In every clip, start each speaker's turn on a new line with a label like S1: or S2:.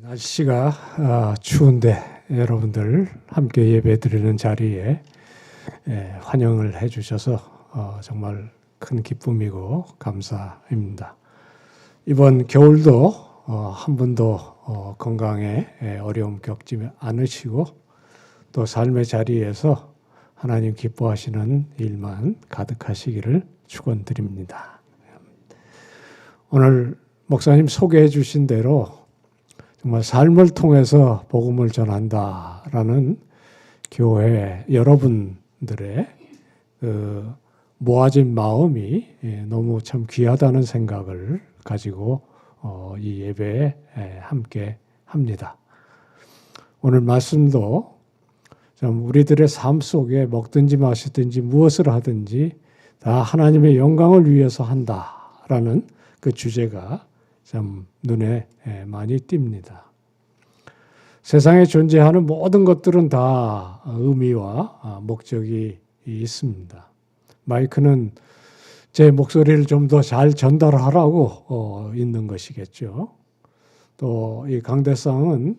S1: 날씨가 추운데 여러분들 함께 예배드리는 자리에 환영을 해주셔서 정말 큰 기쁨이고 감사입니다. 이번 겨울도 한 분도 건강에 어려움 겪지 않으시고 또 삶의 자리에서 하나님 기뻐하시는 일만 가득하시기를 축원드립니다. 오늘 목사님 소개해 주신 대로 정말 삶을 통해서 복음을 전한다라는 교회 여러분들의 모아진 마음이 너무 참 귀하다는 생각을 가지고 이 예배에 함께 합니다. 오늘 말씀도 좀 우리들의 삶 속에 먹든지 마시든지 무엇을 하든지 다 하나님의 영광을 위해서 한다라는 그 주제가 참 눈에 많이 띕니다. 세상에 존재하는 모든 것들은 다 의미와 목적이 있습니다. 마이크는 제 목소리를 좀 더 잘 전달하라고 있는 것이겠죠. 또 이 강대상은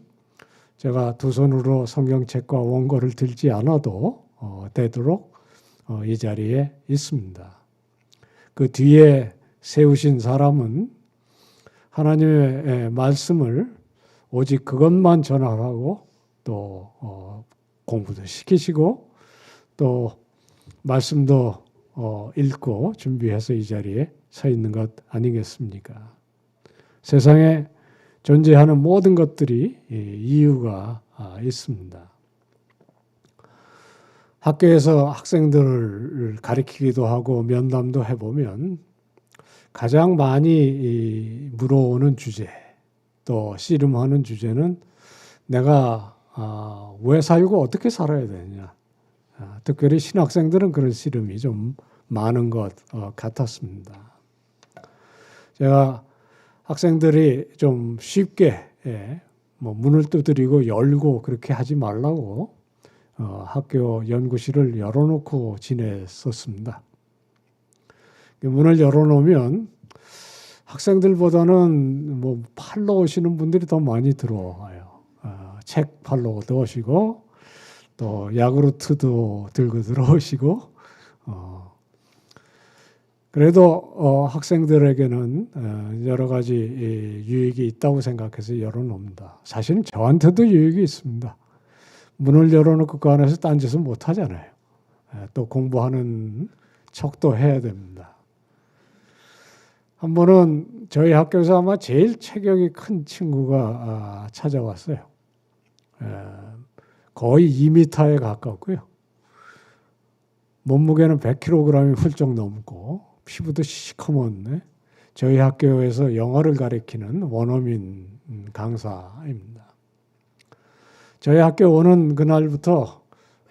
S1: 제가 두 손으로 성경책과 원고를 들지 않아도 되도록 이 자리에 있습니다. 그 뒤에 세우신 사람은 하나님의 말씀을 오직 그것만 전하라고 또 공부도 시키시고 또 말씀도 읽고 준비해서 이 자리에 서 있는 것 아니겠습니까? 세상에 존재하는 모든 것들이 이유가 있습니다. 학교에서 학생들을 가르치기도 하고 면담도 해보면 가장 많이 물어오는 주제, 또 씨름하는 주제는 내가 왜 살고 어떻게 살아야 되느냐. 특별히 신학생들은 그런 씨름이 좀 많은 것 같았습니다. 제가 학생들이 좀 쉽게 문을 두드리고 열고 그렇게 하지 말라고 학교 연구실을 열어놓고 지냈었습니다. 문을 열어놓으면 학생들보다는 팔러 오시는 분들이 더 많이 들어와요. 책 팔러 오시고 또 야구르트도 들고 들어오시고 그래도 학생들에게는 여러 가지 유익이 있다고 생각해서 열어놓습니다. 사실은 저한테도 유익이 있습니다. 문을 열어놓고 그 안에서 딴짓은 못 하잖아요. 또 공부하는 척도 해야 됩니다. 한 번은 저희 학교에서 아마 제일 체격이 큰 친구가 찾아왔어요. 거의 2m에 가깝고요. 몸무게는 100kg이 훌쩍 넘고 피부도 시커먼 저희 학교에서 영어를 가르치는 원어민 강사입니다. 저희 학교 오는 그날부터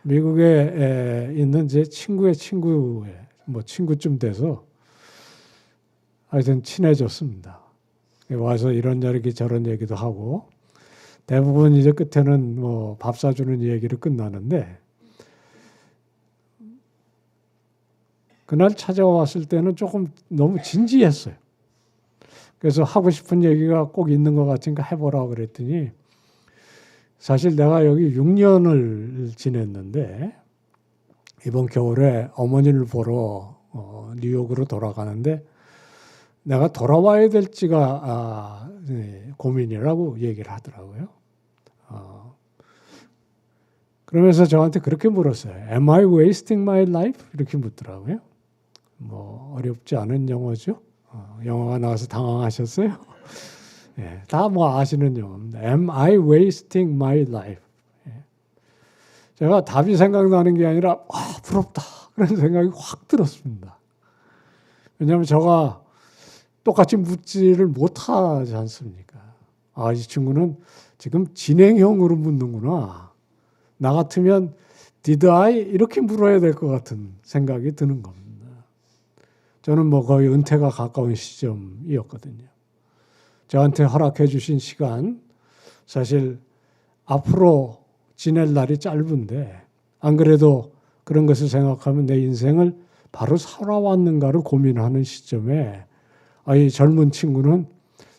S1: 미국에 있는 제 친구의 친구쯤 돼서 하여튼 친해졌습니다. 와서 이런 얘기 저런 얘기도 하고 대부분 이제 끝에는 밥 사주는 얘기로 끝나는데 그날 찾아왔을 때는 조금 너무 진지했어요. 그래서 하고 싶은 얘기가 꼭 있는 것 같으니까 해보라고 그랬더니 사실 내가 여기 6년을 지냈는데 이번 겨울에 어머니를 보러 뉴욕으로 돌아가는데 내가 돌아와야 될지가 고민이라고 얘기를 하더라고요. 그러면서 저한테 그렇게 물었어요. Am I wasting my life? 이렇게 묻더라고요. 어렵지 않은 영어죠. 영어가 나와서 당황하셨어요? 예, 다 아시는 영어입니다. Am I wasting my life? 예. 제가 답이 생각나는 게 아니라 부럽다 그런 생각이 확 들었습니다. 왜냐하면 제가 똑같이 묻지를 못하지 않습니까? 이 친구는 지금 진행형으로 묻는구나. 나 같으면 did I? 이렇게 물어야 될 것 같은 생각이 드는 겁니다. 저는 거의 은퇴가 가까운 시점이었거든요. 저한테 허락해 주신 시간, 사실 앞으로 지낼 날이 짧은데 안 그래도 그런 것을 생각하면 내 인생을 바로 살아왔는가를 고민하는 시점에 이 젊은 친구는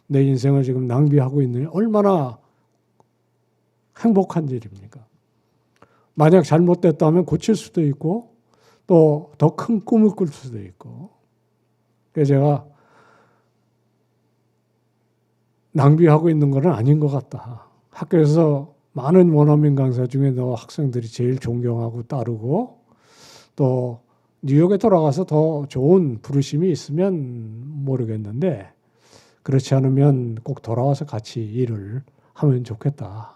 S1: 내 인생을 지금 낭비하고 있느냐, 얼마나 행복한 일입니까? 만약 잘못됐다면 고칠 수도 있고 또 더 큰 꿈을 꿀 수도 있고. 그래서 제가 낭비하고 있는 건 아닌 것 같다. 학교에서 많은 원어민 강사 중에 너 학생들이 제일 존경하고 따르고 또 뉴욕에 돌아가서 더 좋은 부르심이 있으면 모르겠는데 그렇지 않으면 꼭 돌아와서 같이 일을 하면 좋겠다.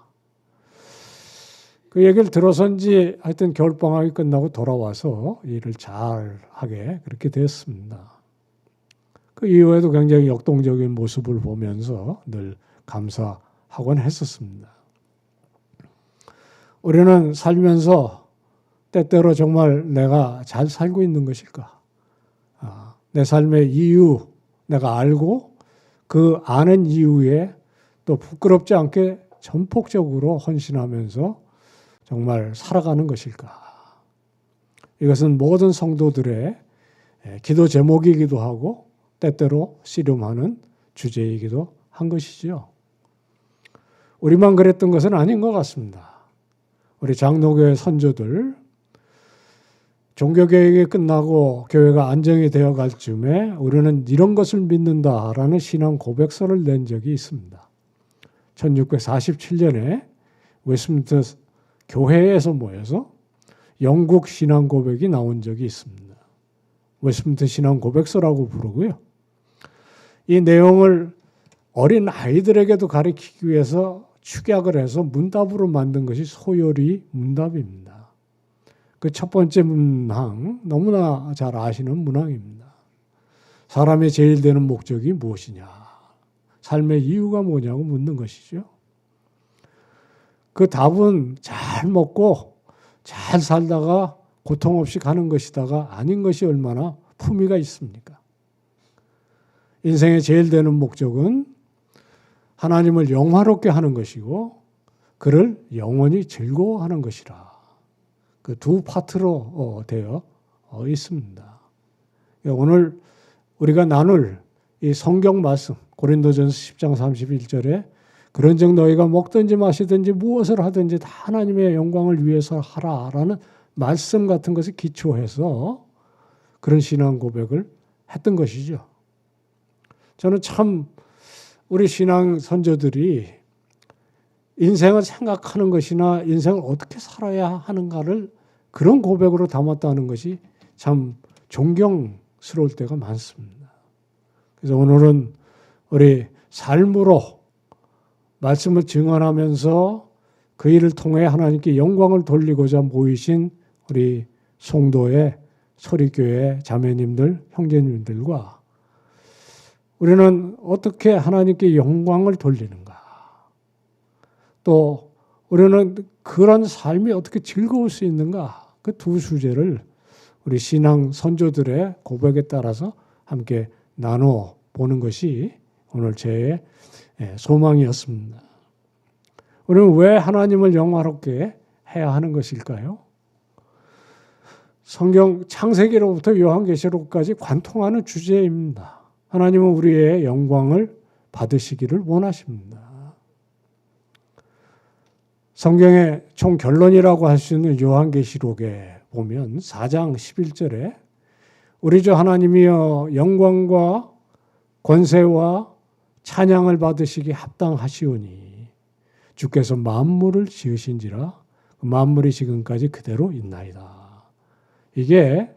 S1: 그 얘기를 들어서인지 하여튼 겨울방학이 끝나고 돌아와서 일을 잘 하게 그렇게 됐습니다. 그 이후에도 굉장히 역동적인 모습을 보면서 늘 감사하곤 했었습니다. 우리는 살면서 때때로 정말 내가 잘 살고 있는 것일까? 내 삶의 이유 내가 알고 그 아는 이유에 또 부끄럽지 않게 전폭적으로 헌신하면서 정말 살아가는 것일까? 이것은 모든 성도들의 기도 제목이기도 하고 때때로 씨름하는 주제이기도 한 것이죠. 우리만 그랬던 것은 아닌 것 같습니다. 우리 장로교회 선조들 종교개혁이 끝나고 교회가 안정이 되어갈 즈음에 우리는 이런 것을 믿는다라는 신앙 고백서를 낸 적이 있습니다. 1647년에 웨스트민스터 교회에서 모여서 영국 신앙 고백이 나온 적이 있습니다. 웨스트민스터 신앙 고백서라고 부르고요. 이 내용을 어린 아이들에게도 가르치기 위해서 축약을 해서 문답으로 만든 것이 소요리 문답입니다. 그 첫 번째 문항, 너무나 잘 아시는 문항입니다. 사람의 제일 되는 목적이 무엇이냐? 삶의 이유가 뭐냐고 묻는 것이죠. 그 답은 잘 먹고 잘 살다가 고통 없이 가는 것이다가 아닌 것이 얼마나 품위가 있습니까? 인생의 제일 되는 목적은 하나님을 영화롭게 하는 것이고 그를 영원히 즐거워하는 것이라. 그 두 파트로 되어 있습니다. 오늘 우리가 나눌 이 성경 말씀 고린도전서 10장 31절에 그런즉 너희가 먹든지 마시든지 무엇을 하든지 다 하나님의 영광을 위해서 하라라는 말씀 같은 것을 기초해서 그런 신앙 고백을 했던 것이죠. 저는 참 우리 신앙 선조들이 인생을 생각하는 것이나 인생을 어떻게 살아야 하는가를 그런 고백으로 담았다는 것이 참 존경스러울 때가 많습니다. 그래서 오늘은 우리 삶으로 말씀을 증언하면서 그 일을 통해 하나님께 영광을 돌리고자 모이신 우리 송도의 소리교회 자매님들, 형제님들과 우리는 어떻게 하나님께 영광을 돌리는가? 또 우리는 그런 삶이 어떻게 즐거울 수 있는가? 그 두 주제를 우리 신앙 선조들의 고백에 따라서 함께 나눠 보는 것이 오늘 제 소망이었습니다. 우리는 왜 하나님을 영화롭게 해야 하는 것일까요? 성경 창세기로부터 요한계시록까지 관통하는 주제입니다. 하나님은 우리의 영광을 받으시기를 원하십니다. 성경의 총 결론이라고 할 수 있는 요한계시록에 보면 4장 11절에 우리 주 하나님이여 영광과 권세와 찬양을 받으시기 합당하시오니 주께서 만물을 지으신지라 만물이 지금까지 그대로 있나이다. 이게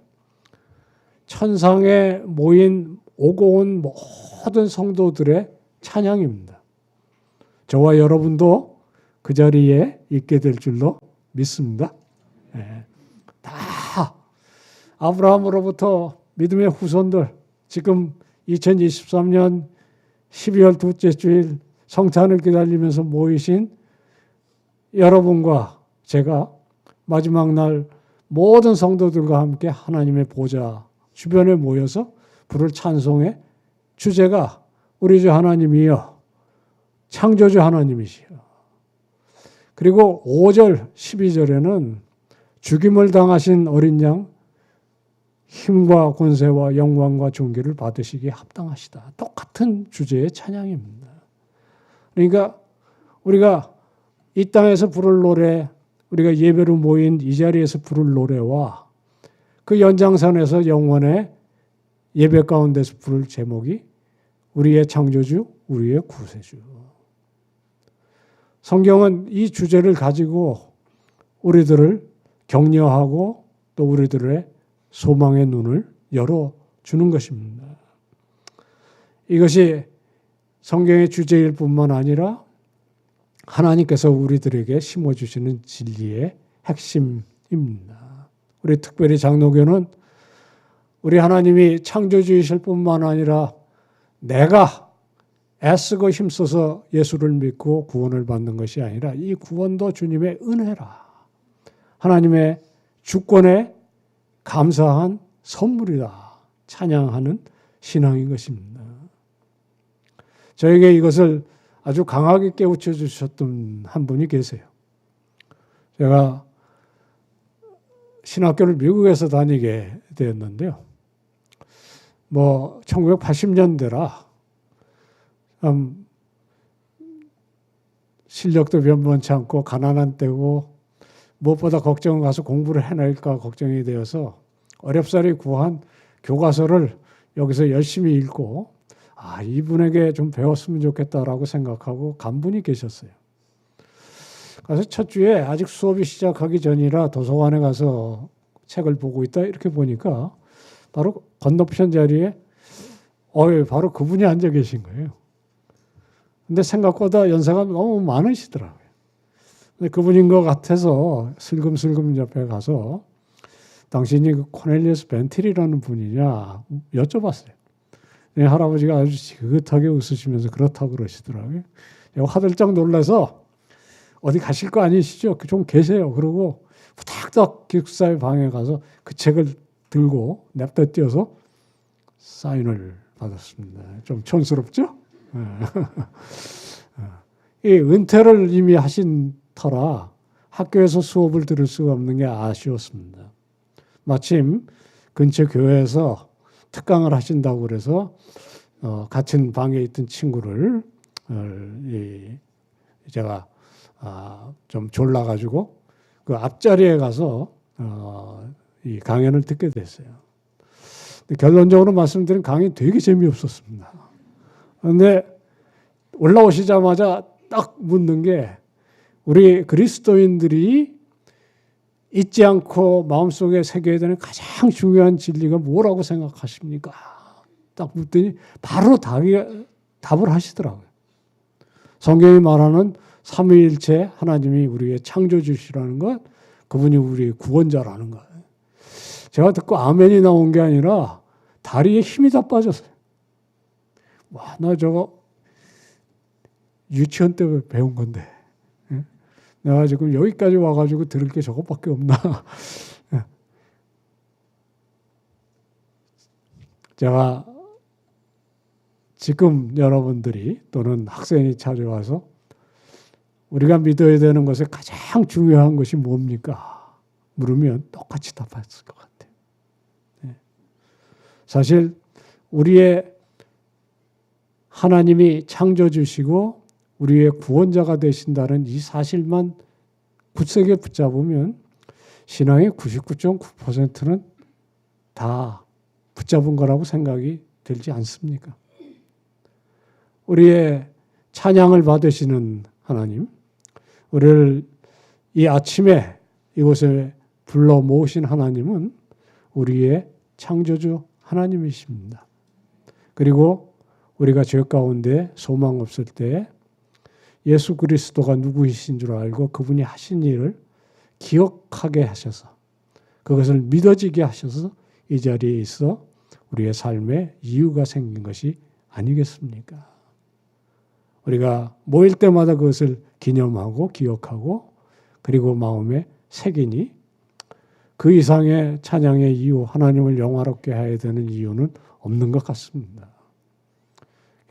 S1: 천상에 모인 오고 온 모든 성도들의 찬양입니다. 저와 여러분도 그 자리에 있게 될 줄로 믿습니다. 다 아브라함으로부터 믿음의 후손들 지금 2023년 12월 둘째 주일 성탄을 기다리면서 모이신 여러분과 제가 마지막 날 모든 성도들과 함께 하나님의 보좌 주변에 모여서 부를 찬송의 주제가 우리 주 하나님이여 창조주 하나님이시여. 그리고 5절 12절에는 죽임을 당하신 어린 양 힘과 권세와 영광과 존귀를 받으시기에 합당하시다. 똑같은 주제의 찬양입니다. 그러니까 우리가 이 땅에서 부를 노래, 우리가 예배로 모인 이 자리에서 부를 노래와 그 연장선에서 영원의 예배 가운데서 부를 제목이 우리의 창조주, 우리의 구세주. 성경은 이 주제를 가지고 우리들을 격려하고 또 우리들의 소망의 눈을 열어주는 것입니다. 이것이 성경의 주제일 뿐만 아니라 하나님께서 우리들에게 심어주시는 진리의 핵심입니다. 우리 특별히 장로교는 우리 하나님이 창조주이실 뿐만 아니라 내가 애쓰고 힘써서 예수를 믿고 구원을 받는 것이 아니라 이 구원도 주님의 은혜라. 하나님의 주권에 감사한 선물이다. 찬양하는 신앙인 것입니다. 저에게 이것을 아주 강하게 깨우쳐 주셨던 한 분이 계세요. 제가 신학교를 미국에서 다니게 되었는데요. 1980년대라 실력도 변변치 않고 가난한 때고 무엇보다 걱정은 가서 공부를 해낼까 걱정이 되어서 어렵사리 구한 교과서를 여기서 열심히 읽고 이분에게 좀 배웠으면 좋겠다라고 생각하고 간 분이 계셨어요. 그래서 첫 주에 아직 수업이 시작하기 전이라 도서관에 가서 책을 보고 있다 이렇게 보니까 바로 건너편 자리에 바로 그분이 앉아 계신 거예요. 근데 생각보다 연세가 너무 많으시더라고요. 근데 그분인 것 같아서 슬금슬금 옆에 가서 당신이 그 코넬리우스 벤틸이라는 분이냐 여쭤봤어요. 네, 할아버지가 아주 지긋하게 웃으시면서 그렇다고 그러시더라고요. 화들짝 놀라서 어디 가실 거 아니시죠? 좀 계세요. 그러고 후닥닥 기숙사의 방에 가서 그 책을 들고 냅다 뛰어서 사인을 받았습니다. 좀 촌스럽죠? 이 은퇴를 이미 하신 터라 학교에서 수업을 들을 수가 없는 게 아쉬웠습니다. 마침 근처 교회에서 특강을 하신다고 그래서 같은 방에 있던 친구를 제가 좀 졸라가지고 그 앞자리에 가서 이 강연을 듣게 됐어요. 결론적으로 말씀드린 강의 되게 재미없었습니다. 그런데 올라오시자마자 딱 묻는 게 우리 그리스도인들이 잊지 않고 마음속에 새겨야 되는 가장 중요한 진리가 뭐라고 생각하십니까? 딱 묻더니 바로 답을 하시더라고요. 성경이 말하는 삼위일체 하나님이 우리의 창조주시라는 것, 그분이 우리의 구원자라는 것. 제가 듣고 아멘이 나온 게 아니라 다리에 힘이 다 빠졌어요. 와, 나 저거 유치원 때 배운 건데. 내가 지금 여기까지 와가지고 들을 게 저것밖에 없나. 제가 지금 여러분들이 또는 학생이 찾아와서 우리가 믿어야 되는 것에 가장 중요한 것이 뭡니까? 물으면 똑같이 답했을 것 같아요. 사실 우리의 하나님이 창조주시고 우리의 구원자가 되신다는 이 사실만 굳세게 붙잡으면 신앙의 99.9%는 다 붙잡은 거라고 생각이 들지 않습니까? 우리의 찬양을 받으시는 하나님, 우리를 이 아침에 이곳에 불러 모으신 하나님은 우리의 창조주 하나님이십니다. 그리고 우리가 죄 가운데 소망 없을 때 예수 그리스도가 누구이신 줄 알고 그분이 하신 일을 기억하게 하셔서 그것을 믿어지게 하셔서 이 자리에 있어 우리의 삶에 이유가 생긴 것이 아니겠습니까? 우리가 모일 때마다 그것을 기념하고 기억하고 그리고 마음에 새기니 그 이상의 찬양의 이유, 하나님을 영화롭게 해야 되는 이유는 없는 것 같습니다.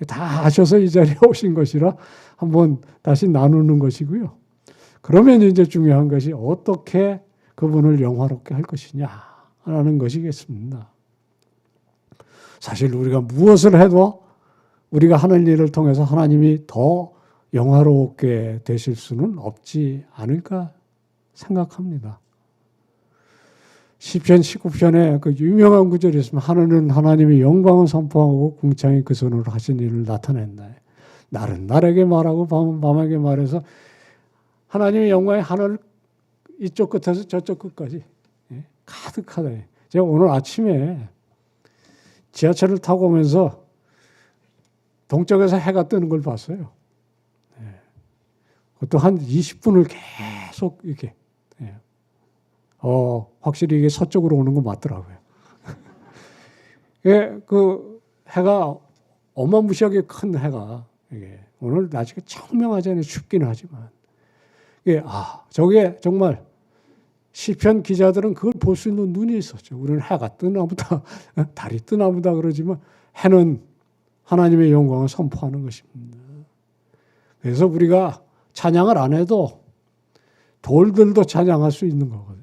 S1: 다 하셔서 이 자리에 오신 것이라 한번 다시 나누는 것이고요. 그러면 이제 중요한 것이 어떻게 그분을 영화롭게 할 것이냐라는 것이겠습니다. 사실 우리가 무엇을 해도 우리가 하는 일을 통해서 하나님이 더 영화롭게 되실 수는 없지 않을까 생각합니다. 시편 19편에 그 유명한 구절이 있으면 하늘은 하나님의 영광을 선포하고 궁창이 그 손으로 하신 일을 나타낸다. 날은 날에게 말하고 밤은 밤에게 말해서 하나님의 영광이 하늘 이쪽 끝에서 저쪽 끝까지 가득하다. 제가 오늘 아침에 지하철을 타고 오면서 동쪽에서 해가 뜨는 걸 봤어요. 그것도 한 20분을 계속 이렇게. 확실히 이게 서쪽으로 오는 거 맞더라고요. 그 해가 어마무시하게 큰 해가 오늘 날씨가 청명하잖아요. 춥긴 하지만. 저게 정말 시편 기자들은 그걸 볼 수 있는 눈이 있었죠. 우리는 해가 뜨나 보다, 달이 뜨나 보다 그러지만 해는 하나님의 영광을 선포하는 것입니다. 그래서 우리가 찬양을 안 해도 돌들도 찬양할 수 있는 거거든요.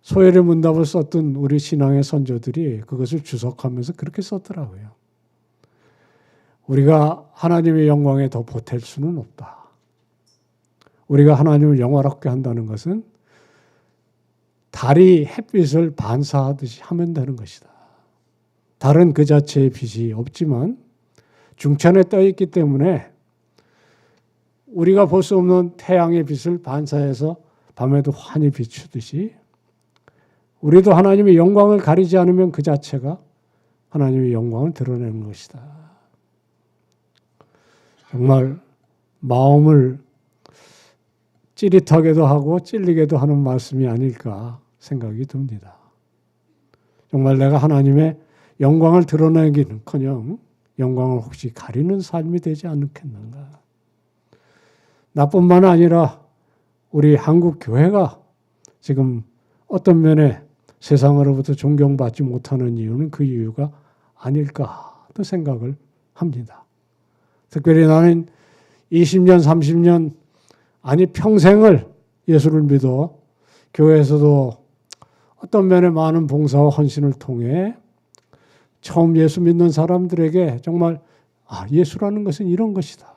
S1: 소엘의 문답을 썼던 우리 신앙의 선조들이 그것을 주석하면서 그렇게 썼더라고요. 우리가 하나님의 영광에 더 보탤 수는 없다. 우리가 하나님을 영화롭게 한다는 것은 달이 햇빛을 반사하듯이 하면 되는 것이다. 달은 그 자체의 빛이 없지만 중천에 떠 있기 때문에 우리가 볼 수 없는 태양의 빛을 반사해서 밤에도 환히 비추듯이 우리도 하나님의 영광을 가리지 않으면 그 자체가 하나님의 영광을 드러내는 것이다. 정말 마음을 찌릿하게도 하고 찔리게도 하는 말씀이 아닐까 생각이 듭니다. 정말 내가 하나님의 영광을 드러내기는커녕 영광을 혹시 가리는 삶이 되지 않겠는가. 나뿐만 아니라 우리 한국 교회가 지금 어떤 면에 세상으로부터 존경받지 못하는 이유는 그 이유가 아닐까 또 생각을 합니다. 특별히 나는 20년, 30년 아니 평생을 예수를 믿어 교회에서도 어떤 면에 많은 봉사와 헌신을 통해 처음 예수 믿는 사람들에게 정말 예수라는 것은 이런 것이다.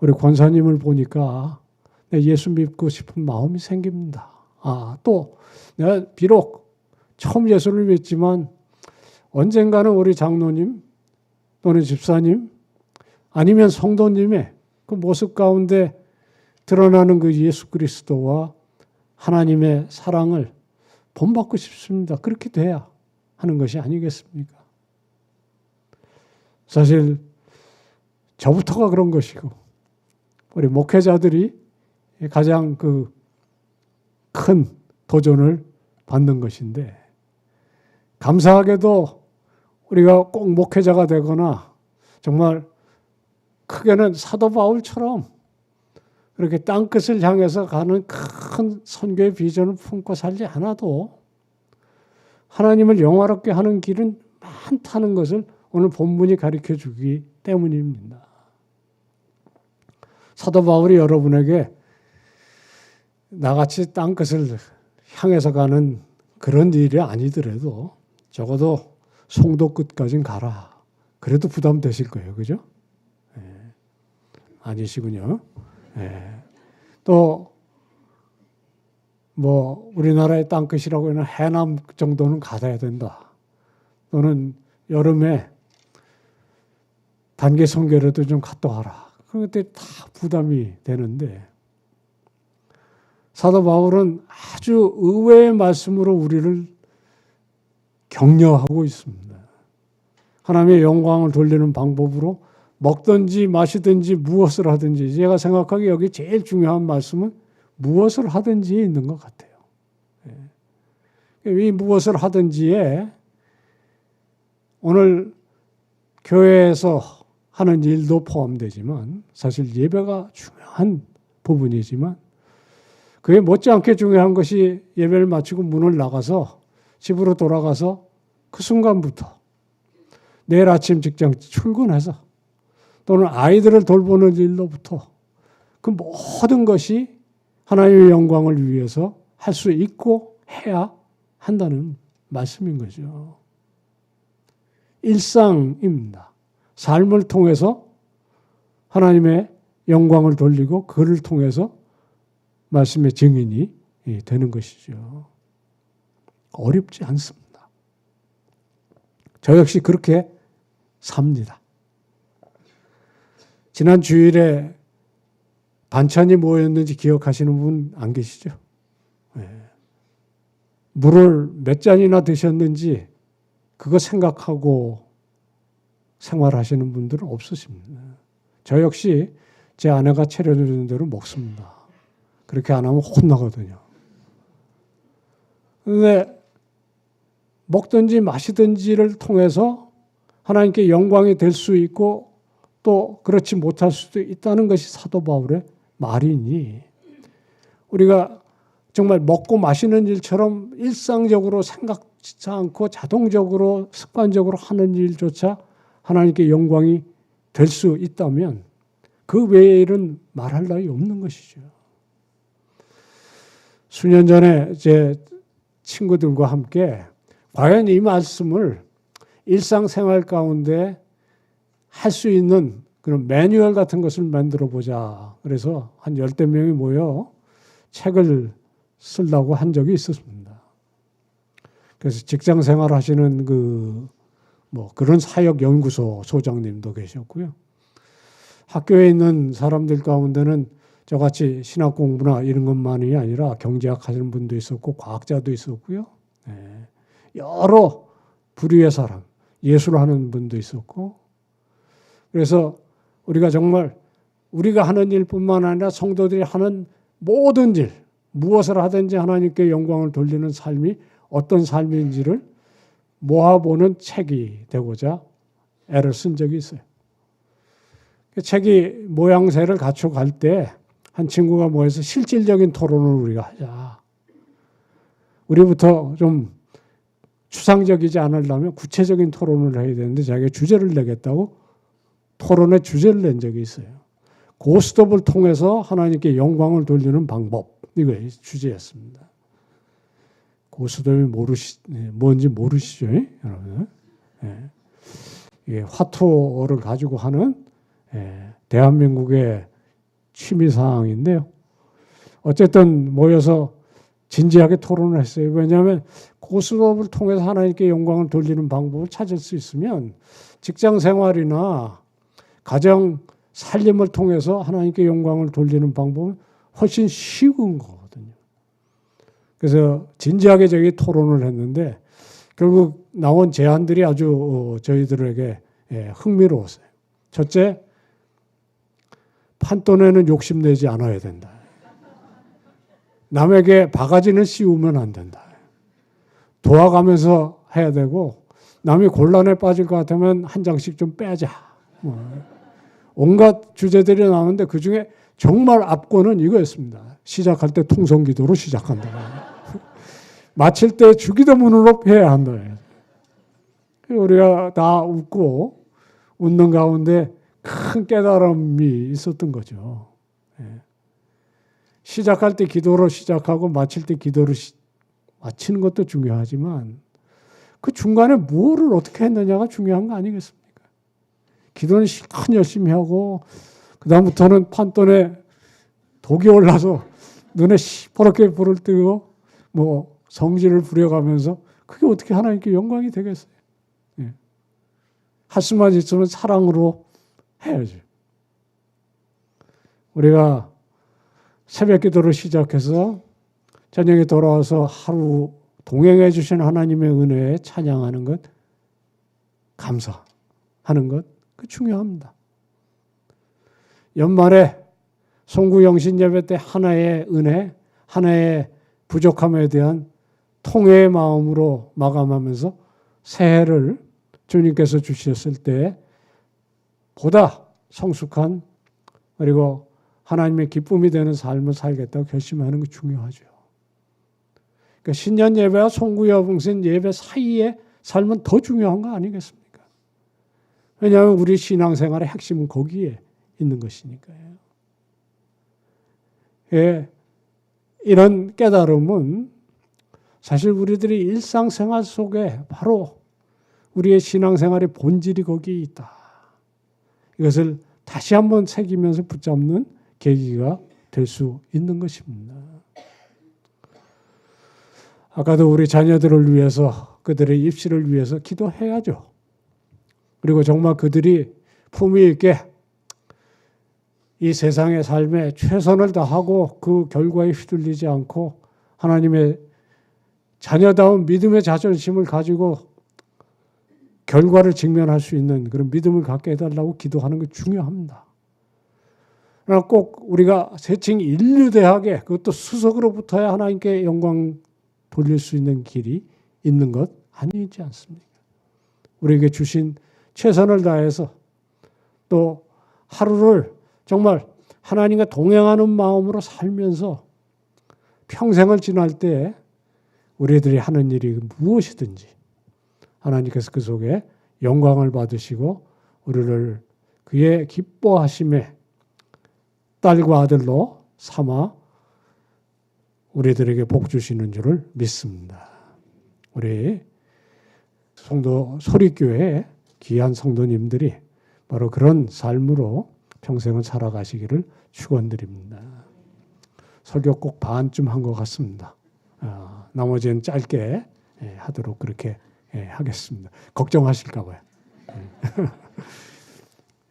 S1: 우리 권사님을 보니까 예수 믿고 싶은 마음이 생깁니다. 또 내가 비록 처음 예수를 믿지만 언젠가는 우리 장로님 또는 집사님 아니면 성도님의 그 모습 가운데 드러나는 그 예수 그리스도와 하나님의 사랑을 본받고 싶습니다. 그렇게 돼야 하는 것이 아니겠습니까? 사실 저부터가 그런 것이고 우리 목회자들이 가장 그 큰 도전을 받는 것인데 감사하게도 우리가 꼭 목회자가 되거나 정말 크게는 사도 바울처럼 그렇게 땅끝을 향해서 가는 큰 선교의 비전을 품고 살지 않아도 하나님을 영화롭게 하는 길은 많다는 것을 오늘 본문이 가르쳐 주기 때문입니다. 사도 바울이 여러분에게 나같이 땅끝을 향해서 가는 그런 일이 아니더라도 적어도 송도 끝까지는 가라. 그래도 부담되실 거예요. 그죠? 아니시군요. 또 우리나라의 땅끝이라고 하는 해남 정도는 가야 된다. 또는 여름에 단기 선교라도 좀 갔다 와라. 그때 다 부담이 되는데 사도 바울은 아주 의외의 말씀으로 우리를 격려하고 있습니다. 하나님의 영광을 돌리는 방법으로 먹든지 마시든지 무엇을 하든지 제가 생각하기에 여기 제일 중요한 말씀은 무엇을 하든지에 있는 것 같아요. 이 무엇을 하든지에 오늘 교회에서 하는 일도 포함되지만 사실 예배가 중요한 부분이지만 그게 못지않게 중요한 것이 예배를 마치고 문을 나가서 집으로 돌아가서 그 순간부터 내일 아침 직장 출근해서 또는 아이들을 돌보는 일로부터 그 모든 것이 하나님의 영광을 위해서 할 수 있고 해야 한다는 말씀인 거죠. 일상입니다. 삶을 통해서 하나님의 영광을 돌리고 그를 통해서 말씀의 증인이 되는 것이죠. 어렵지 않습니다. 저 역시 그렇게 삽니다. 지난 주일에 반찬이 뭐였는지 기억하시는 분 안 계시죠? 물을 몇 잔이나 드셨는지 그거 생각하고 생활하시는 분들은 없으십니다. 저 역시 제 아내가 차려주는 대로 먹습니다. 그렇게 안 하면 혼나거든요. 그런데 먹든지 마시든지를 통해서 하나님께 영광이 될 수 있고 또 그렇지 못할 수도 있다는 것이 사도 바울의 말이니 우리가 정말 먹고 마시는 일처럼 일상적으로 생각지 않고 자동적으로 습관적으로 하는 일조차 하나님께 영광이 될 수 있다면 그 외의 일은 말할 나위 없는 것이죠. 수년 전에 제 친구들과 함께 과연 이 말씀을 일상생활 가운데 할 수 있는 그런 매뉴얼 같은 것을 만들어 보자. 그래서 한 10대 명이 모여 책을 쓰려고 한 적이 있었습니다. 그래서 직장 생활 하시는 그런 사역 연구소 소장님도 계셨고요. 학교에 있는 사람들 가운데는 저같이 신학 공부나 이런 것만이 아니라 경제학 하시는 분도 있었고 과학자도 있었고요. 여러 부류의 사람, 예술하는 분도 있었고 그래서 우리가 정말 우리가 하는 일뿐만 아니라 성도들이 하는 모든 일, 무엇을 하든지 하나님께 영광을 돌리는 삶이 어떤 삶인지를 모아보는 책이 되고자 애를 쓴 적이 있어요. 그 책이 모양새를 갖춰갈 때 한 친구가 모여서 실질적인 토론을 우리가 하자. 우리부터 좀 추상적이지 않으려면 구체적인 토론을 해야 되는데 자기가 주제를 내겠다고 토론의 주제를 낸 적이 있어요. 고스톱을 통해서 하나님께 영광을 돌리는 방법. 이거의 주제였습니다. 고스톱이 뭔지 모르시죠? 여러분? 이게 화투를 가지고 하는 대한민국의 취미사항인데요. 어쨌든 모여서 진지하게 토론을 했어요. 왜냐하면 고스톱을 통해서 하나님께 영광을 돌리는 방법을 찾을 수 있으면 직장 생활이나 가정 살림을 통해서 하나님께 영광을 돌리는 방법은 훨씬 쉬운 거거든요. 그래서 진지하게 저기 토론을 했는데 결국 나온 제안들이 아주 저희들에게 흥미로웠어요. 첫째, 판돈에는 욕심내지 않아야 된다. 남에게 바가지는 씌우면 안 된다. 도와가면서 해야 되고 남이 곤란에 빠질 것 같으면 한 장씩 좀 빼자. 온갖 주제들이 나오는데 그중에 정말 압권은 이거였습니다. 시작할 때 통성기도로 시작한다. 마칠 때 주기도문으로 해야 한다. 우리가 다 웃고 웃는 가운데 큰 깨달음이 있었던 거죠. 시작할 때 기도로 시작하고 마칠 때 기도로 마치는 것도 중요하지만 그 중간에 뭐를 어떻게 했느냐가 중요한 거 아니겠습니까? 기도는 실컷 열심히 하고 그 다음부터는 판돈에 독이 올라서 눈에 시퍼렇게 불을 뜨고 성질을 부려가면서 그게 어떻게 하나님께 영광이 되겠어요? 할 수만 있으면 사랑으로 해야죠. 우리가 새벽 기도를 시작해서 저녁에 돌아와서 하루 동행해 주신 하나님의 은혜에 찬양하는 것, 감사하는 것, 그 중요합니다. 연말에 송구영신 예배 때 하나의 은혜, 하나의 부족함에 대한 통회의 마음으로 마감하면서 새해를 주님께서 주셨을 때 보다 성숙한 그리고 하나님의 기쁨이 되는 삶을 살겠다고 결심하는 게 중요하죠. 그러니까 신년 예배와 송구영신 예배 사이의 삶은 더 중요한 거 아니겠습니까? 왜냐하면 우리 신앙생활의 핵심은 거기에 있는 것이니까요. 이런 깨달음은 사실 우리들이 일상생활 속에 바로 우리의 신앙생활의 본질이 거기에 있다. 이것을 다시 한번 새기면서 붙잡는 계기가 될 수 있는 것입니다. 아까도 우리 자녀들을 위해서, 그들의 입시를 위해서 기도해야죠. 그리고 정말 그들이 품위 있게 이 세상의 삶에 최선을 다하고 그 결과에 휘둘리지 않고 하나님의 자녀다운 믿음의 자존심을 가지고 결과를 직면할 수 있는 그런 믿음을 갖게 해달라고 기도하는 게 중요합니다. 그러나 꼭 우리가 세칭 인류대학에 그것도 수석으로 붙어야 하나님께 영광 돌릴 수 있는 길이 있는 것 아니지 않습니까? 우리에게 주신 최선을 다해서 또 하루를 정말 하나님과 동행하는 마음으로 살면서 평생을 지날 때 우리들이 하는 일이 무엇이든지 하나님께서 그 속에 영광을 받으시고 우리를 그의 기뻐하심에 딸과 아들로 삼아 우리들에게 복 주시는 줄을 믿습니다. 우리 성도 소리교회 귀한 성도님들이 바로 그런 삶으로 평생을 살아가시기를 축원드립니다. 설교 꼭 반쯤 한 것 같습니다. 나머지는 짧게 하도록 그렇게 하겠습니다. 걱정하실까 봐요.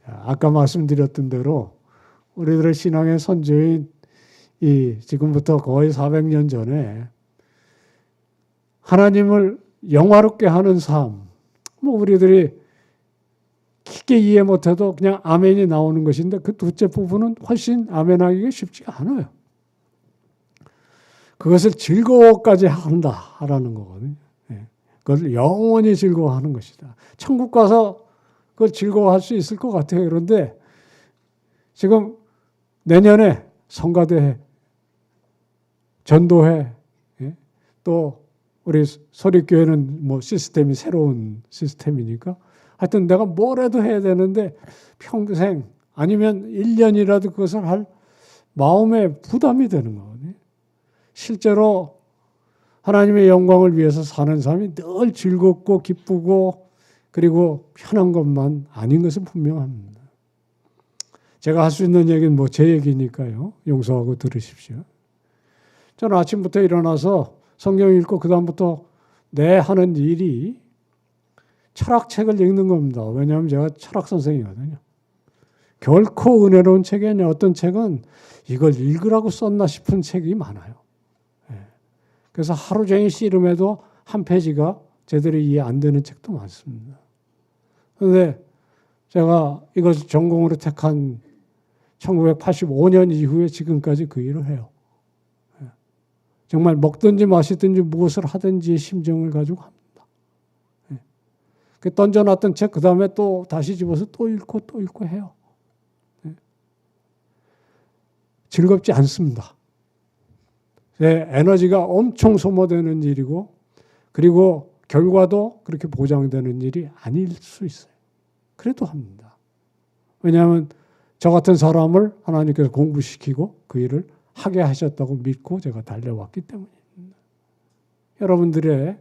S1: 아까 말씀드렸던 대로 우리들의 신앙의 선조인 지금부터 거의 400년 전에 하나님을 영화롭게 하는 삶, 우리들이 깊게 이해 못해도 그냥 아멘이 나오는 것인데 그 둘째 부분은 훨씬 아멘하기가 쉽지가 않아요. 그것을 즐거워까지 한다라는 거거든요. 그걸 영원히 즐거워하는 것이다. 천국 가서 그걸 즐거워할 수 있을 것 같아요. 그런데 지금 내년에 성가대회, 전도회, 또 우리 소리교회는 뭐 시스템이 새로운 시스템이니까 하여튼 내가 뭐라도 해야 되는데 평생 아니면 1년이라도 그것을 할 마음의 부담이 되는 거거든요. 실제로 하나님의 영광을 위해서 사는 삶이 늘 즐겁고 기쁘고 그리고 편한 것만 아닌 것은 분명합니다. 제가 할 수 있는 얘기는 뭐 제 얘기니까요. 용서하고 들으십시오. 저는 아침부터 일어나서 성경 읽고 그 다음부터 내 하는 일이 철학책을 읽는 겁니다. 왜냐하면 제가 철학 선생이거든요. 결코 은혜로운 책이 아니라 어떤 책은 이걸 읽으라고 썼나 싶은 책이 많아요. 그래서 하루 종일 씨름해도 한 페이지가 제대로 이해 안 되는 책도 많습니다. 그런데 제가 이걸 전공으로 택한 1985년 이후에 지금까지 그 일을 해요. 정말 먹든지 마시든지 무엇을 하든지 심정을 가지고 합니다. 그 던져놨던 책 그 다음에 또 다시 집어서 또 읽고 해요. 즐겁지 않습니다. 제 에너지가 엄청 소모되는 일이고 그리고 결과도 그렇게 보장되는 일이 아닐 수 있어요. 그래도 합니다. 왜냐하면 저 같은 사람을 하나님께서 공부시키고 그 일을 하게 하셨다고 믿고 제가 달려왔기 때문입니다. 여러분들의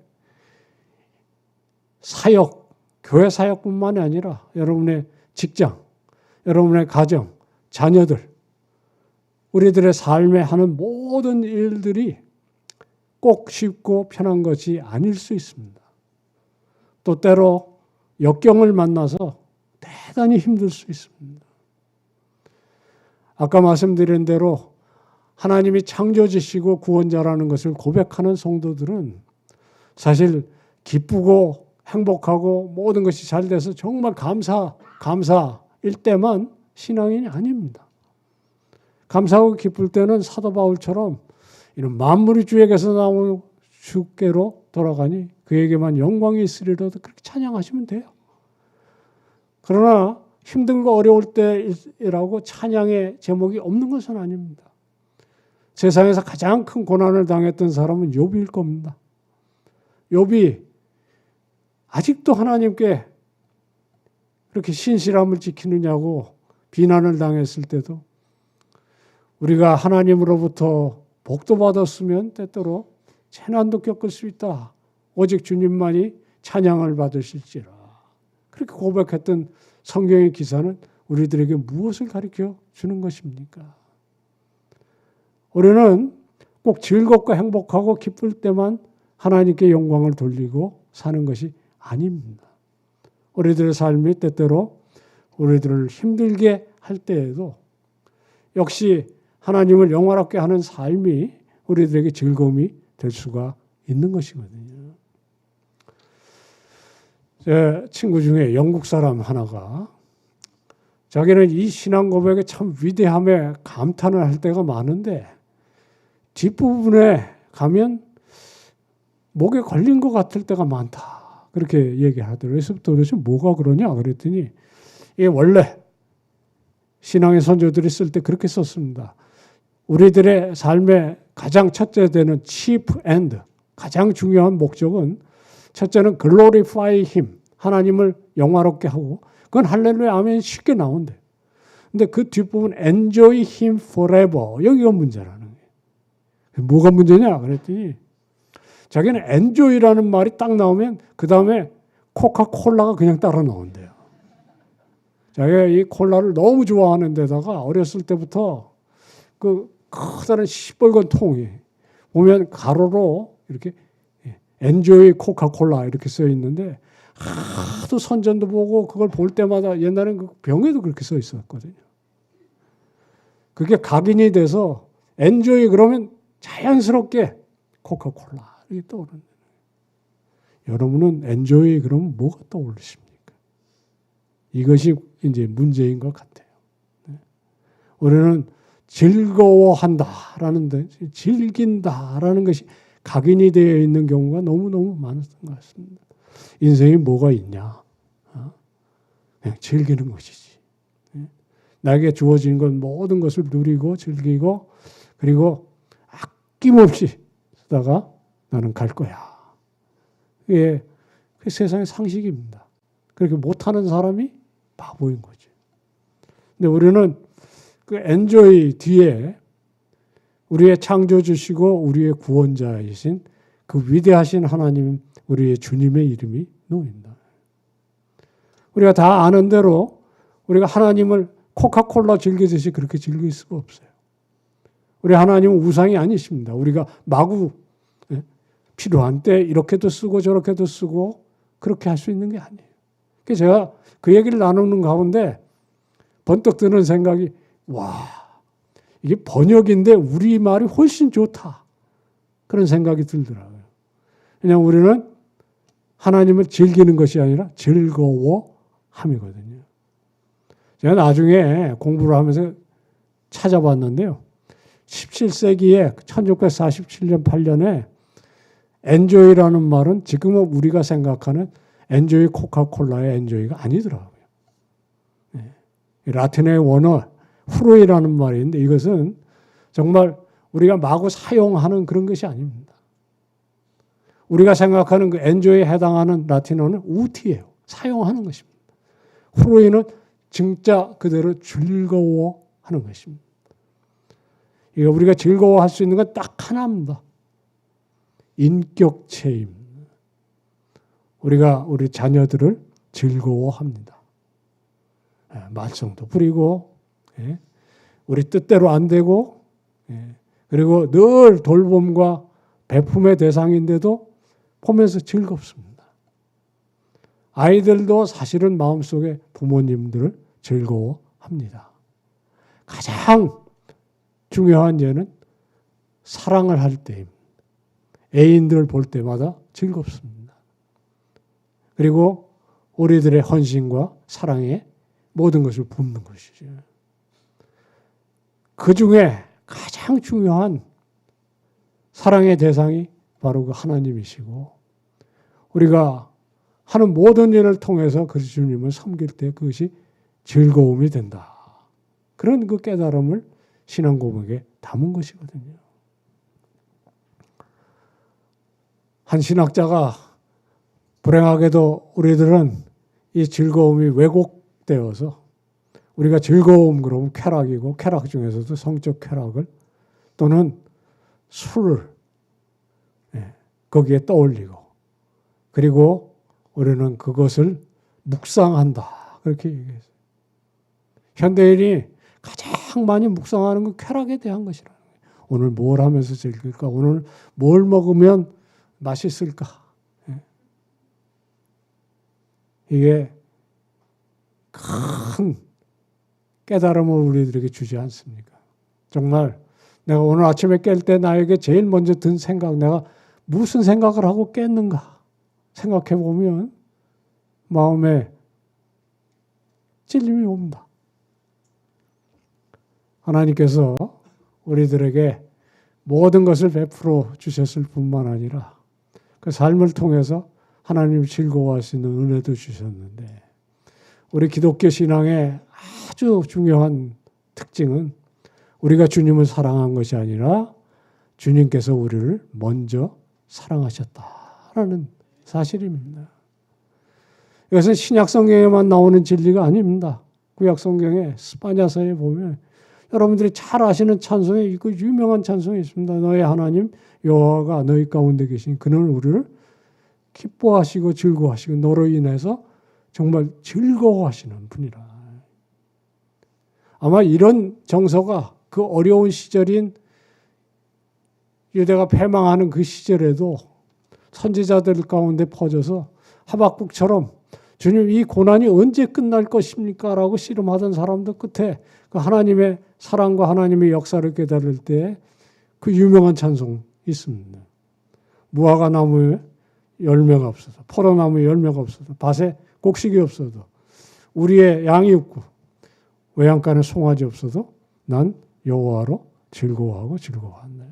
S1: 사역, 교회 사역뿐만이 아니라 여러분의 직장, 여러분의 가정, 자녀들, 우리들의 삶에 하는 모든 일들이 꼭 쉽고 편한 것이 아닐 수 있습니다. 또 때로 역경을 만나서 대단히 힘들 수 있습니다. 아까 말씀드린 대로 하나님이 창조주시고 구원자라는 것을 고백하는 성도들은 사실 기쁘고 행복하고 모든 것이 잘 돼서 정말 감사일 때만 신앙인이 아닙니다. 감사하고 기쁠 때는 사도 바울처럼 이런 만물이 주에게서 나온 주께로 돌아가니 그에게만 영광이 있으리로도 그렇게 찬양하시면 돼요. 그러나 힘들고 어려울 때이라고 찬양의 제목이 없는 것은 아닙니다. 세상에서 가장 큰 고난을 당했던 사람은 욥일 겁니다. 욥이 아직도 하나님께 그렇게 신실함을 지키느냐고 비난을 당했을 때도 우리가 하나님으로부터 복도 받았으면 때때로 재난도 겪을 수 있다. 오직 주님만이 찬양을 받으실지라. 그렇게 고백했던 성경의 기사는 우리들에게 무엇을 가르쳐 주는 것입니까? 우리는 꼭 즐겁고 행복하고 기쁠 때만 하나님께 영광을 돌리고 사는 것이 아닙니다. 우리들의 삶이 때때로 우리들을 힘들게 할 때에도 역시 하나님을 영화롭게 하는 삶이 우리들에게 즐거움이 될 수가 있는 것이거든요. 제 친구 중에 영국 사람 하나가 자기는 이 신앙 고백에 참 위대함에 감탄을 할 때가 많은데 뒷부분에 가면 목에 걸린 것 같을 때가 많다. 그렇게 얘기하더라고요. 그래서 도대체 뭐가 그러냐 그랬더니 이게 원래 신앙의 선조들이 쓸 때 그렇게 썼습니다. 우리들의 삶의 가장 첫째 되는 chief end, 가장 중요한 목적은 첫째는 glorify him, 하나님을 영화롭게 하고 그건 할렐루야 아멘 쉽게 나온대. 근데 그 뒷부분 enjoy him forever 여기가 문제라는 거예요. 뭐가 문제냐 그랬더니 자기는 enjoy라는 말이 딱 나오면 그 다음에 코카콜라가 그냥 따라 나온대요. 자기가 이 콜라를 너무 좋아하는 데다가 어렸을 때부터 그 커다란 시뻘건 통이 보면 가로로 이렇게 엔조이 코카콜라 이렇게 써 있는데 하도 선전도 보고 그걸 볼 때마다 옛날엔 그 병에도 그렇게 써 있었거든요. 그게 각인이 돼서 엔조이 그러면 자연스럽게 코카콜라 이렇게 떠오르는 거예요. 여러분은 엔조이 그러면 뭐가 떠오르십니까? 이것이 이제 문제인 것 같아요. 우리는 즐거워한다라는 데, 즐긴다라는 것이 각인이 되어 있는 경우가 너무너무 많았던 것 같습니다. 인생이 뭐가 있냐? 그냥 즐기는 것이지. 나에게 주어진 건 모든 것을 누리고 즐기고 그리고 아낌없이 쓰다가 나는 갈 거야. 이게 그 세상의 상식입니다. 그렇게 못하는 사람이 바보인 거죠. 근데 우리는 그 엔조이 뒤에 우리의 창조주시고 우리의 구원자이신 그 위대하신 하나님, 우리의 주님의 이름이 놓인다. 우리가 다 아는 대로 우리가 하나님을 코카콜라 즐기듯이 그렇게 즐길 수가 없어요. 우리 하나님은 우상이 아니십니다. 우리가 마구 필요한 때 이렇게도 쓰고 저렇게도 쓰고 그렇게 할 수 있는 게 아니에요. 그래서 제가 그 얘기를 나누는 가운데 번뜩 드는 생각이 와, 이게 번역인데 우리말이 훨씬 좋다. 그런 생각이 들더라고요. 그냥 우리는 하나님을 즐기는 것이 아니라 즐거워함이거든요. 제가 나중에 공부를 하면서 찾아봤는데요. 17세기에 1647년 8년에 엔조이라는 말은 지금은 우리가 생각하는 엔조이 코카콜라의 엔조이가 아니더라고요. 라틴의 원어 후로이라는 말이 있는데 이것은 정말 우리가 마구 사용하는 그런 것이 아닙니다. 우리가 생각하는 그 엔조이에 해당하는 라틴어는 우티예요. 사용하는 것입니다. 후로이는 진짜 그대로 즐거워하는 것입니다. 이거 우리가 즐거워할 수 있는 건 딱 하나입니다. 인격체임. 우리가 우리 자녀들을 즐거워합니다. 말썽도 부리고 우리 뜻대로 안 되고 그리고 늘 돌봄과 배품의 대상인데도 보면서 즐겁습니다. 아이들도 사실은 마음속에 부모님들을 즐거워합니다. 가장 중요한 예는 사랑을 할 때입니다. 애인들 볼 때마다 즐겁습니다. 그리고 우리들의 헌신과 사랑에 모든 것을 붓는 것이죠. 그 중에 가장 중요한 사랑의 대상이 바로 그 하나님이시고 우리가 하는 모든 일을 통해서 그 주님을 섬길 때 그것이 즐거움이 된다. 그런 그 깨달음을 신앙 고백에 담은 것이거든요. 한 신학자가 불행하게도 우리들은 이 즐거움이 왜곡되어서 우리가 즐거움 그러면 쾌락이고 쾌락 중에서도 성적 쾌락을 또는 술을 거기에 떠올리고 그리고 우리는 그것을 묵상한다. 그렇게 얘기했어요. 현대인이 가장 많이 묵상하는 건 쾌락에 대한 것이라는 거예요. 오늘 뭘 하면서 즐길까? 오늘 뭘 먹으면 맛있을까? 이게 큰 깨달음을 우리들에게 주지 않습니까? 정말 내가 오늘 아침에 깰 때 나에게 제일 먼저 든 생각, 내가 무슨 생각을 하고 깼는가 생각해 보면 마음에 찔림이 옵니다. 하나님께서 우리들에게 모든 것을 베풀어 주셨을 뿐만 아니라 그 삶을 통해서 하나님을 즐거워할 수 있는 은혜도 주셨는데, 우리 기독교 신앙의 아주 중요한 특징은 우리가 주님을 사랑한 것이 아니라 주님께서 우리를 먼저 사랑하셨다라는 사실입니다. 이것은 신약 성경에만 나오는 진리가 아닙니다. 구약 성경의 스바냐서에 보면 여러분들이 잘 아시는 찬송에 그 유명한 찬송이 있습니다. 너의 하나님 여호와가 너희 가운데 계신 그는 우리를 기뻐하시고 즐거워하시고 너로 인해서 정말 즐거워하시는 분이라. 아마 이런 정서가 그 어려운 시절인 유대가 패망하는 그 시절에도 선지자들 가운데 퍼져서 하박국처럼 주님 이 고난이 언제 끝날 것입니까? 라고 씨름하던 사람들 끝에 그 하나님의 사랑과 하나님의 역사를 깨달을 때 그 유명한 찬송 있습니다. 무화과 나무에 열매가 없어도, 포도나무에 열매가 없어도, 밭에 곡식이 없어도, 우리의 양이 없고 외양간에 송아지 없어도 난 여호와로 즐거워하고 즐거워한다.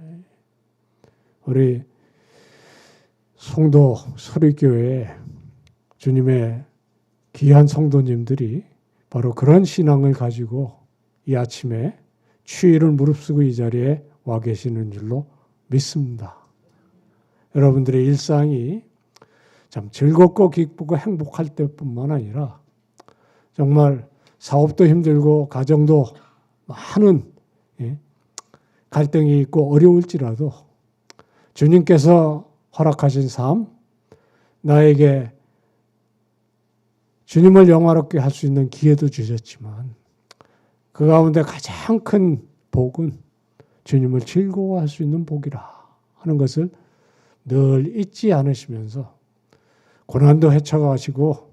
S1: 우리 송도 서리교회에 주님의 귀한 성도님들이 바로 그런 신앙을 가지고 이 아침에 추위를 무릅쓰고 이 자리에 와 계시는 줄로 믿습니다. 여러분들의 일상이 참 즐겁고 기쁘고 행복할 때뿐만 아니라 정말 사업도 힘들고 가정도 많은 갈등이 있고 어려울지라도 주님께서 허락하신 삶, 나에게 주님을 영화롭게 할 수 있는 기회도 주셨지만 그 가운데 가장 큰 복은 주님을 즐거워할 수 있는 복이라 하는 것을 늘 잊지 않으시면서 고난도 헤쳐가시고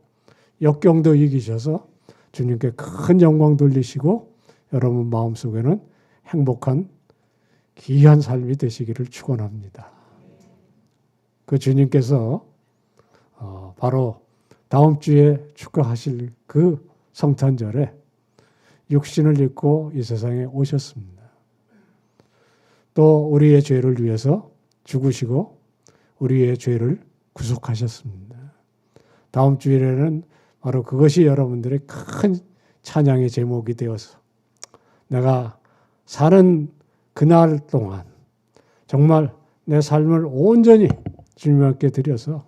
S1: 역경도 이기셔서 주님께 큰 영광 돌리시고 여러분 마음속에는 행복한 귀한 삶이 되시기를 축원합니다. 그 주님께서 바로 다음 주에 축하하실 그 성탄절에 육신을 입고 이 세상에 오셨습니다. 또 우리의 죄를 위해서 죽으시고 우리의 죄를 구속하셨습니다. 다음 주일에는 바로 그것이 여러분들의 큰 찬양의 제목이 되어서 내가 사는 그날 동안 정말 내 삶을 온전히 주님께 드려서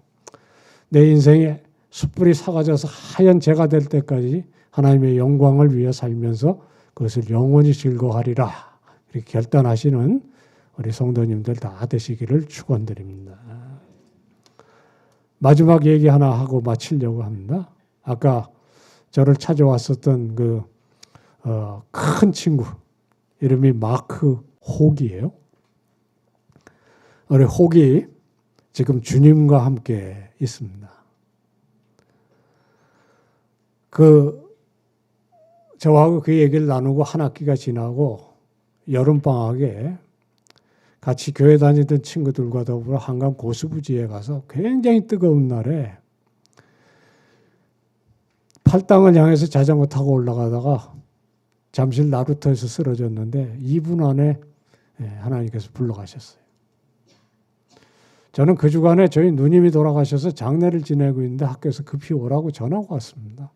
S1: 내 인생에 숯불이 사가져서 하얀 재가 될 때까지 하나님의 영광을 위해 살면서 그것을 영원히 즐거워하리라 이렇게 결단하시는 우리 성도님들 다 되시기를 축원드립니다. 마지막 얘기 하나 하고 마치려고 합니다. 아까 저를 찾아왔었던 그 큰 친구 이름이 마크 혹이에요. 우리 혹이 지금 주님과 함께 있습니다. 저하고 그 얘기를 나누고 한 학기가 지나고 여름방학에 같이 교회 다니던 친구들과 더불어 한강 고수부지에 가서 굉장히 뜨거운 날에 팔당을 향해서 자전거 타고 올라가다가 잠실 나루터에서 쓰러졌는데 2분 안에 하나님께서 불러가셨어요. 저는 그 주간에 저희 누님이 돌아가셔서 장례를 지내고 있는데 학교에서 급히 오라고 전화가 왔습니다.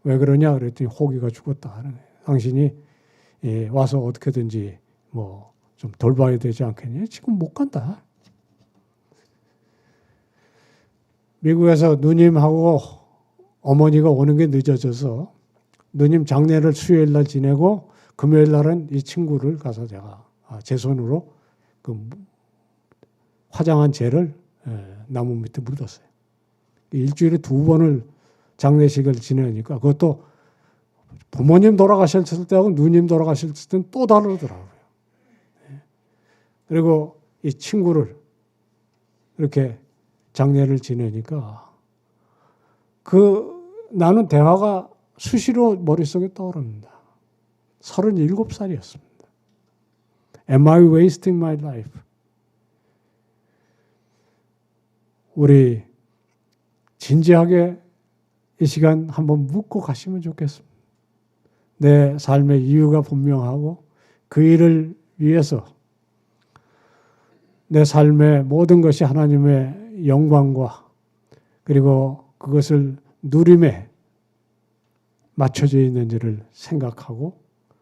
S1: 왜 그러냐 그랬더니 호기가 죽었다 하는 거예요. 당신이 와서 어떻게든지 뭐 좀 돌봐야 되지 않겠냐? 지금 못 간다. 미국에서 누님하고 어머니가 오는 게 늦어져서 누님 장례를 수요일 날 지내고 금요일 날은 이 친구를 가서 제가 제 손으로 그 화장한 재를 나무 밑에 묻었어요. 일주일에 2번을 장례식을 지내니까 그것도 부모님 돌아가셨을 때하고 누님 돌아가셨을 때는 또 다르더라고요. 그리고 이 친구를 이렇게 장례를 지내니까 나는 대화가 수시로 머릿속에 떠오릅니다. 37살이었습니다. Am I wasting my life? 우리 진지하게 이 시간 한번 묻고 가시면 좋겠습니다. 내 삶의 이유가 분명하고 그 일을 위해서 내 삶의 모든 것이 하나님의 영광과 그리고 그것을 누림에 맞춰져 있는지를 생각하고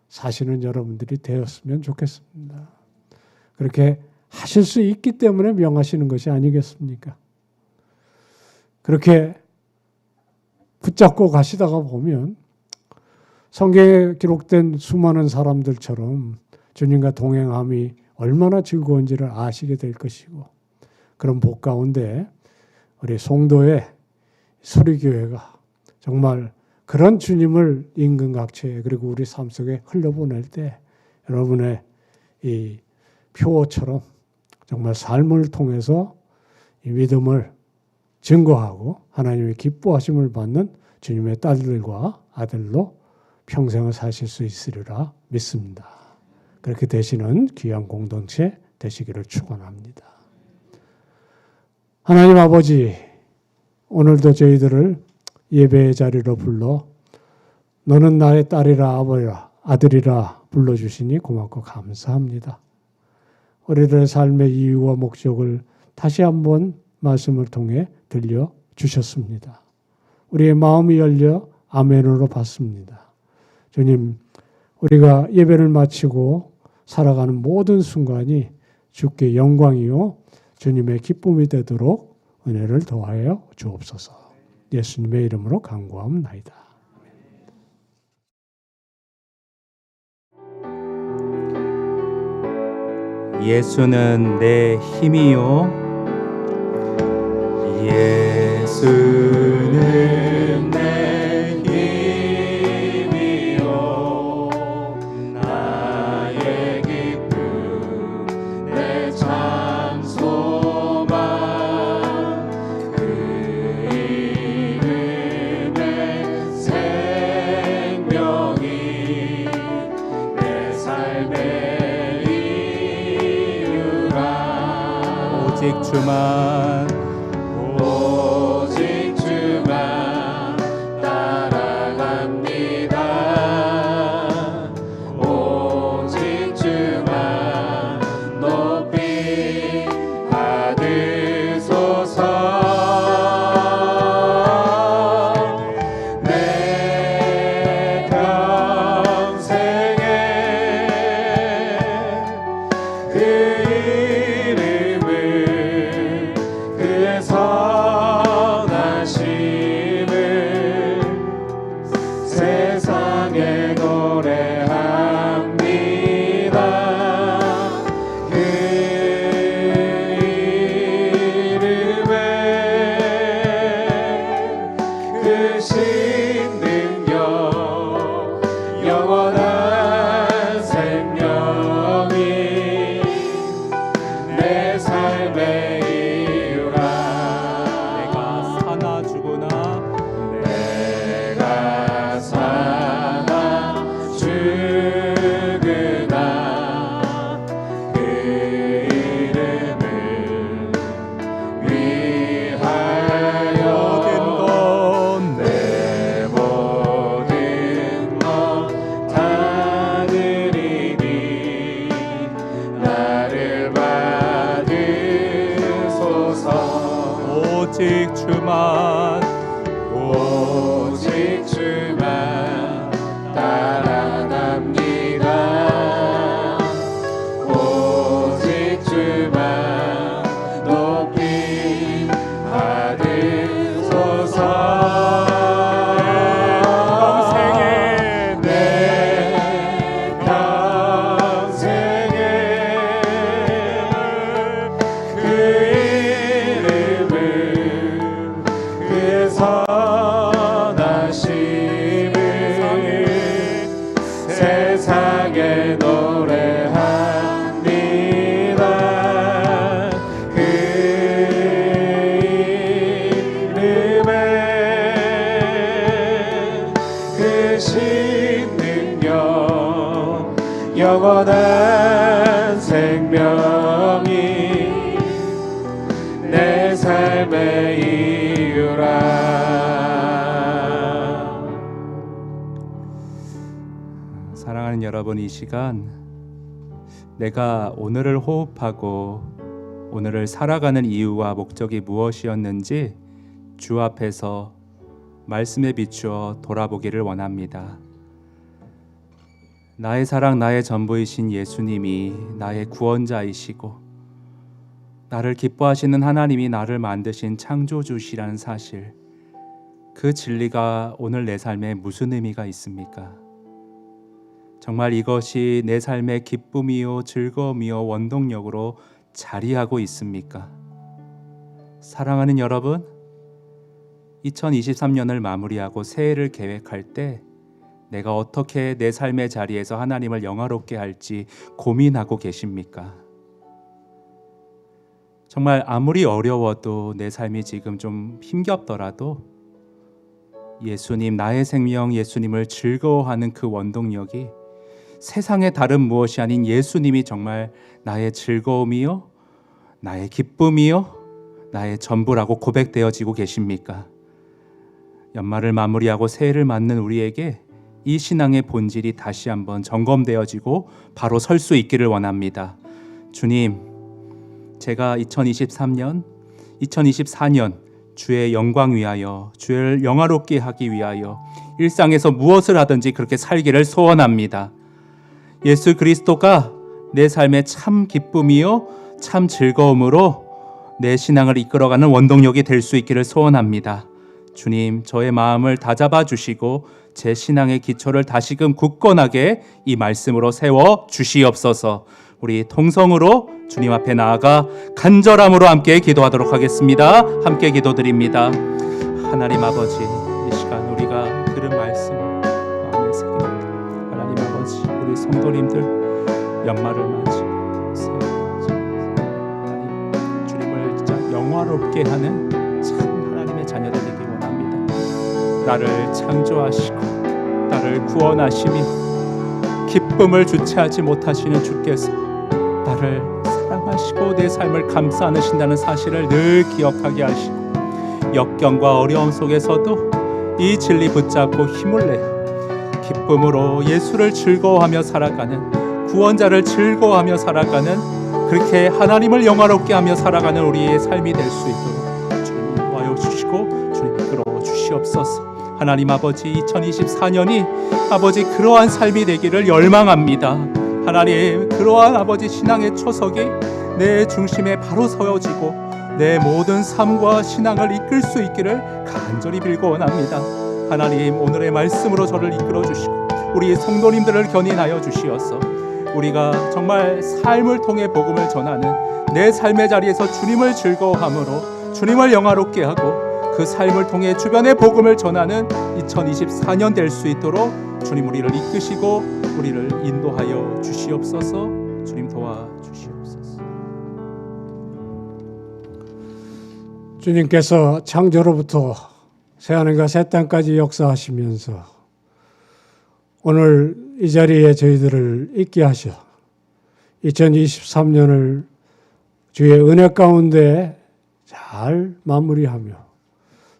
S1: 사시는 여러분들이 되었으면 좋겠습니다. 그렇게 하실 수 있기 때문에 명하시는 것이 아니겠습니까? 그렇게 붙잡고 가시다가 보면 성경에 기록된 수많은 사람들처럼 주님과 동행함이 얼마나 즐거운지를 아시게 될 것이고 그런 복 가운데 우리 송도의 소리교회가 정말 그런 주님을 인근각처에 그리고 우리 삶 속에 흘려보낼 때 여러분의 이 표어처럼 정말 삶을 통해서 이 믿음을 증거하고 하나님의 기뻐하심을 받는 주님의 딸들과 아들로 평생을 사실 수 있으리라 믿습니다. 그렇게 되시는 귀한 공동체 되시기를 축원합니다. 하나님 아버지, 오늘도 저희들을 예배의 자리로 불러 너는 나의 딸이라 아들이라 불러주시니 고맙고 감사합니다. 우리들의 삶의 이유와 목적을 다시 한번 말씀을 통해 들려주셨습니다. 우리의 마음이 열려 아멘으로 받습니다. 주님, 우리가 예배를 마치고 살아가는 모든 순간이 주께 영광이요 주님의 기쁨이 되도록 은혜를 더하여 주옵소서. 예수님의 이름으로 간구하옵나이다.
S2: 예수는 내 힘이요 예수는 내 힘이요 나의 기쁨 내 참 소망 그 이름의 생명이 내 삶의 이유라 오직 주만 되신 능력 영원한 생명이 내 삶의 이유라.
S3: 사랑하는 여러분, 이 시간 내가 오늘을 호흡하고 오늘을 살아가는 이유와 목적이 무엇이었는지 주 앞에서 말씀에 비추어 돌아보기를 원합니다. 나의 사랑, 나의 전부이신 예수님이 나의 구원자이시고 나를 기뻐하시는 하나님이 나를 만드신 창조주시라는 사실, 그 진리가 오늘 내 삶에 무슨 의미가 있습니까? 정말 이것이 내 삶의 기쁨이요 즐거움이요 원동력으로 자리하고 있습니까? 사랑하는 여러분, 2023년을 마무리하고 새해를 계획할 때 내가 어떻게 내 삶의 자리에서 하나님을 영화롭게 할지 고민하고 계십니까? 정말 아무리 어려워도 내 삶이 지금 좀 힘겹더라도 예수님, 나의 생명 예수님을 즐거워하는 그 원동력이 세상의 다른 무엇이 아닌 예수님이 정말 나의 즐거움이요, 나의 기쁨이요, 나의 전부라고 고백되어지고 계십니까? 연말을 마무리하고 새해를 맞는 우리에게 이 신앙의 본질이 다시 한번 점검되어지고 바로 설 수 있기를 원합니다. 주님, 제가 2023년, 2024년 주의 영광 위하여, 주를 영화롭게 하기 위하여 일상에서 무엇을 하든지 그렇게 살기를 소원합니다. 예수 그리스도가 내 삶의 참 기쁨이요 참 즐거움으로 내 신앙을 이끌어가는 원동력이 될 수 있기를 소원합니다. 주님, 저의 마음을 다잡아 주시고 제 신앙의 기초를 다시금 굳건하게 이 말씀으로 세워 주시옵소서. 우리 통성으로 주님 앞에 나아가 간절함으로 함께 기도하도록 하겠습니다. 함께 기도드립니다. 하나님 아버지, 이 시간 우리가 들은 말씀 마음에 새깁니다. 하나님 아버지, 우리 성도님들 연말을 맞이 새해 하나님 주님을 진짜 영화롭게 하는 참 하나님의 자녀들 되기 원합니다. 나를 창조하시고 나를 구원하시며 기쁨을 주체하지 못하시는 주께서 나를 사랑하시고 내 삶을 감싸 안으신다는 사실을 늘 기억하게 하시고 역경과 어려움 속에서도 이 진리 붙잡고 힘을 내어 기쁨으로 예수를 즐거워하며 살아가는, 구원자를 즐거워하며 살아가는, 그렇게 하나님을 영화롭게 하며 살아가는 우리의 삶이 될 수 있도록 주님이 도와여 주시고 주님이 이끌어 주시옵소서. 하나님 아버지, 2024년이 아버지 그러한 삶이 되기를 열망합니다. 하나님, 그러한 아버지 신앙의 초석이 내 중심에 바로 세워지고 내 모든 삶과 신앙을 이끌 수 있기를 간절히 빌고 원합니다. 하나님, 오늘의 말씀으로 저를 이끌어 주시고 우리 성도님들을 견인하여 주시어서 우리가 정말 삶을 통해 복음을 전하는 내 삶의 자리에서 주님을 즐거워함으로 주님을 영화롭게 하고 그 삶을 통해 주변의 복음을 전하는 2024년 될 수 있도록 주님 우리를 이끄시고 우리를 인도하여 주시옵소서. 주님 도와주시옵소서.
S1: 주님께서 창조로부터 새하늘과 새 땅까지 역사하시면서 오늘 이 자리에 저희들을 있게 하셔 2023년을 주의 은혜 가운데 잘 마무리하며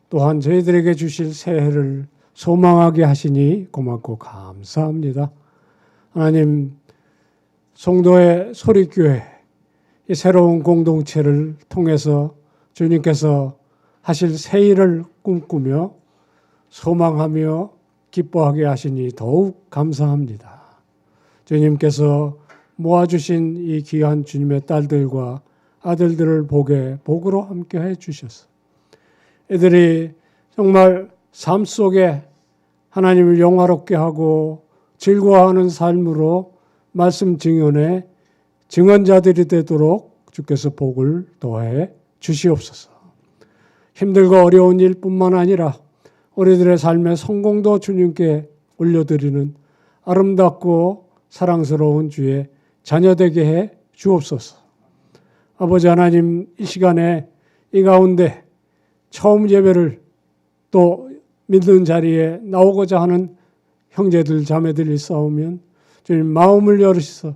S1: 또한 저희들에게 주실 새해를 소망하게 하시니 고맙고 감사합니다. 하나님, 송도의 소리교회 이 새로운 공동체를 통해서 주님께서 하실 새 일을 꿈꾸며 소망하며 기뻐하게 하시니 더욱 감사합니다. 주님께서 모아주신 이 귀한 주님의 딸들과 아들들을 복으로 함께해 주셔서 애들이 정말 삶 속에 하나님을 영화롭게 하고 즐거워하는 삶으로 말씀 증언의 증언자들이 되도록 주께서 복을 더해 주시옵소서. 힘들고 어려운 일뿐만 아니라 우리들의 삶의 성공도 주님께 올려드리는 아름답고 사랑스러운 주의 자녀되게 해 주옵소서. 아버지 하나님, 이 시간에 이 가운데 처음 예배를 또 믿는 자리에 나오고자 하는 형제들 자매들이 싸우면 주님 마음을 열으시서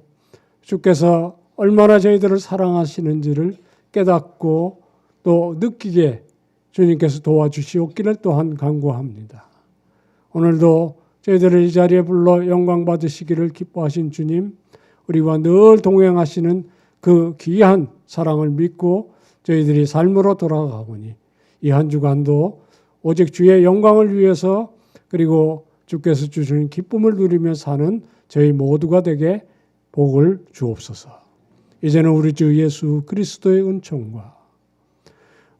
S1: 주께서 얼마나 저희들을 사랑하시는지를 깨닫고 또 느끼게 주님께서 도와주시옵기를 또한 간구합니다. 오늘도 저희들을 이 자리에 불러 영광 받으시기를 기뻐하신 주님, 우리와 늘 동행하시는 그 귀한 사랑을 믿고 저희들이 삶으로 돌아가보니 이 한 주간도 오직 주의 영광을 위해서 그리고 주께서 주시는 기쁨을 누리며 사는 저희 모두가 되게 복을 주옵소서. 이제는 우리 주 예수 그리스도의 은총과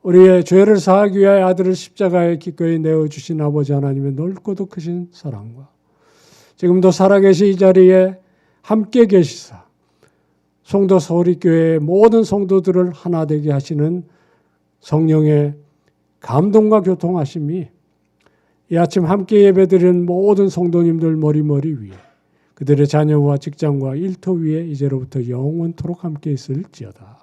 S1: 우리의 죄를 사하기 위하여 아들을 십자가에 기꺼이 내어주신 아버지 하나님의 넓고도 크신 사랑과 지금도 살아계신 이 자리에 함께 계시사 송도 서울이교회의 모든 성도들을 하나 되게 하시는 성령의 감동과 교통하심이 이 아침 함께 예배드리는 모든 성도님들 머리머리 위에 그들의 자녀와 직장과 일터 위에 이제로부터 영원토록 함께 있을지어다.